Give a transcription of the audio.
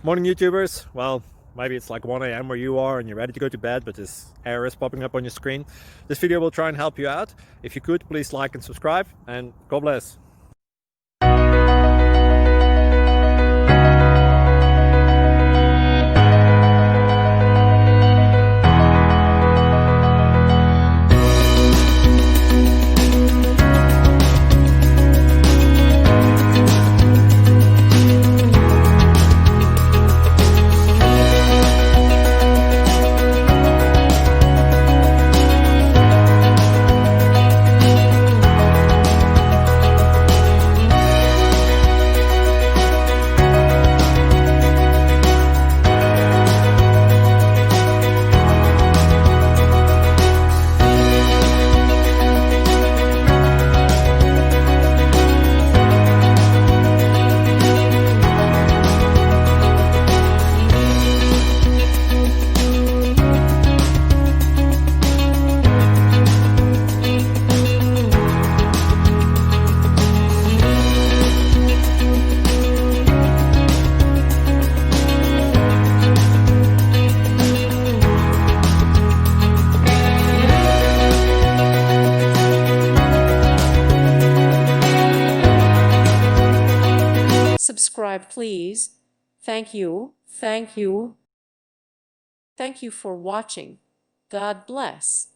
Morning YouTubers. Well, maybe it's like 1 a.m. where you are and you're ready to go to bed, but this error is popping up on your screen. This video will try and help you out. If you could, please like and subscribe, and God bless. Subscribe, please. Thank you. Thank you. Thank you for watching. God bless.